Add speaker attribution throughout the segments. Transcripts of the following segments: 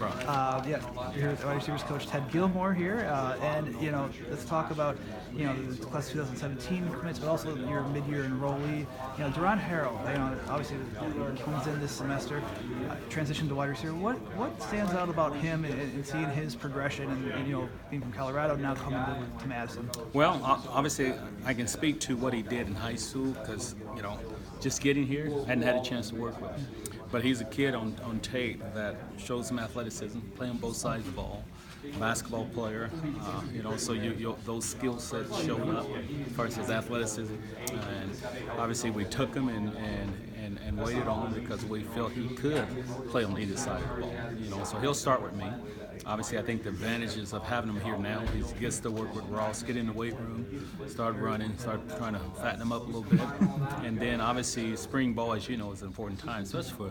Speaker 1: from?
Speaker 2: Yeah, we're here with wide receivers coach Ted Gilmore here, and let's talk about the class of 2017 commits, but also your mid-year enrollee. Deron Harrell, obviously comes in this semester, transitioned to wide receiver. What stands out about him and seeing his progression and being from Colorado now coming to Madison?
Speaker 1: Well, obviously, I can speak to what he did in high school because, just getting here, hadn't had a chance to work with him. But he's a kid on tape that shows some athleticism, playing both sides of the ball, basketball player, so those skill sets showed up as far as his athleticism. And obviously we took him and waited on him because we felt he could play on either side of the ball. So he'll start with me. Obviously, I think the advantages of having him here now is he gets to work with Ross, get in the weight room, start running, start trying to fatten him up a little bit. And then obviously spring ball, as you know, is an important time, especially for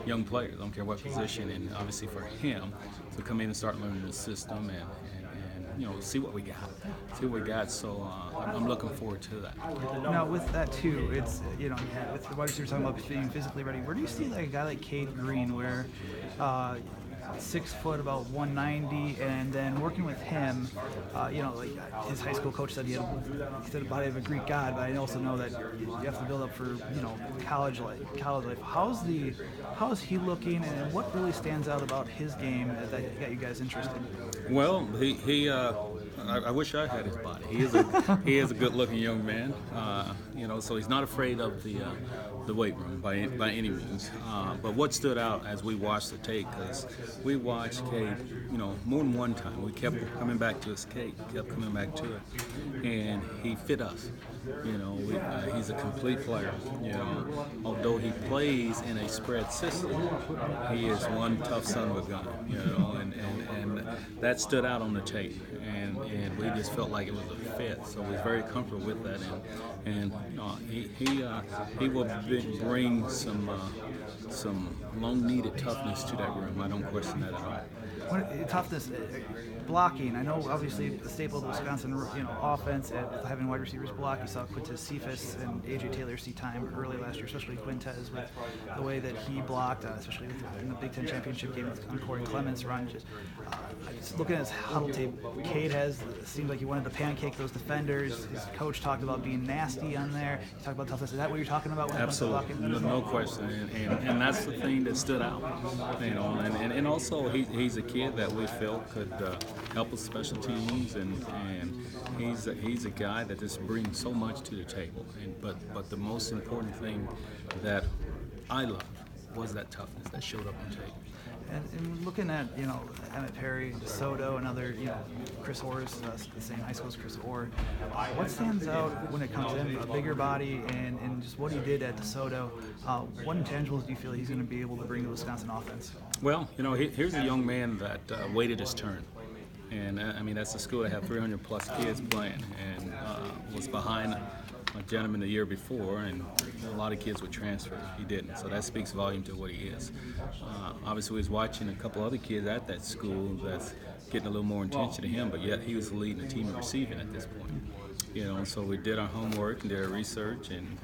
Speaker 1: young players. I don't care what position, and obviously for him to come in and start learning the system and see what we got. So I'm looking forward to that.
Speaker 2: Now with that too, it's with the wide receivers talking about being physically ready. Where do you see like a guy like Cade Green, where 6 foot, about 190, and then working with him, like his high school coach said he said the body of a Greek god, but I also know that you have to build up for college life. How's he looking, and what really stands out about his game that got you guys interested?
Speaker 1: Well, I wish I had his body. He is a good-looking young man. So he's not afraid of the weight room by any means. But what stood out as we watched the tape, because we watched Cade, more than one time. We kept coming back to his tape, kept coming back to it, and he fit us. He's a complete player. Although he plays in a spread system, he is one tough son of a gun. And that stood out on the tape, and we just felt like it was a fit. So we was very comfortable with that, and he will bring some long-needed toughness to that room. I don't question that at all.
Speaker 2: Toughness, blocking. I know obviously the staple of the Wisconsin offense at having wide receivers block. You saw Quintez Cephas and AJ Taylor see time early last year, especially Quintez with the way that he blocked, especially in the Big Ten championship game on Corey Clements' run. Just looking at his huddle tape, Cade seemed like he wanted to pancake those defenders. His coach talked about being nasty on there. He talked about toughness. Is that what you're talking about when
Speaker 1: Absolutely, no question, and that's the thing that stood out. And also he's a kid that we felt could help with special teams, and he's a guy that just brings so much to the table. But the most important thing that I loved was that toughness that showed up on tape.
Speaker 2: And looking at Emmett Perry, DeSoto, and other Chris Orr's the same high school as Chris Orr, what stands out when it comes to him? A bigger body and just what he did at DeSoto. What intangibles do you feel he's going to be able to bring to the Wisconsin offense?
Speaker 1: Well, here's a young man that waited his turn. And that's a school that had 300 plus kids playing, and was behind a gentleman the year before, and a lot of kids would transfer. He didn't, so that speaks volume to what he is. Obviously, we was watching a couple other kids at that school that's getting a little more attention to him, but yet he was leading the team in receiving at this point. And so we did our homework and did our research, and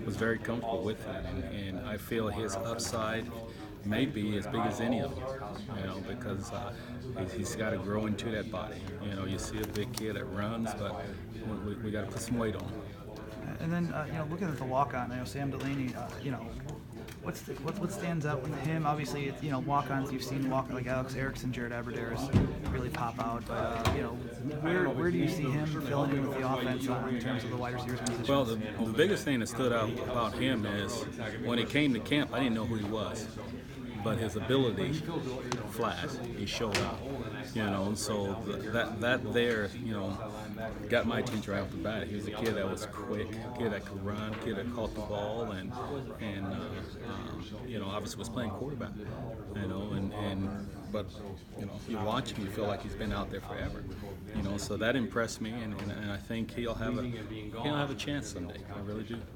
Speaker 1: was very comfortable with it. And I feel his upside may be as big as any of them, because he's got to grow into that body. You see a big kid that runs, but we got to put some weight on him.
Speaker 2: And then, looking at the walk-on, Sam Delaney, what stands out with him? Obviously, walk-ons you've seen like Alex Erickson, Jared Aberderis really pop out. But where do you see him filling in with the offense in terms of the wide receivers positions?
Speaker 1: Well, the biggest thing that stood out about him is when he came to camp, I didn't know who he was, but his ability flashed. He showed up. So that there, got my attention right off the bat. He was a kid that was quick, a kid that could run, a kid that caught the ball, and obviously was playing quarterback. But you watch him, you feel like he's been out there forever. So that impressed me, and I think he'll have a chance someday. I really do.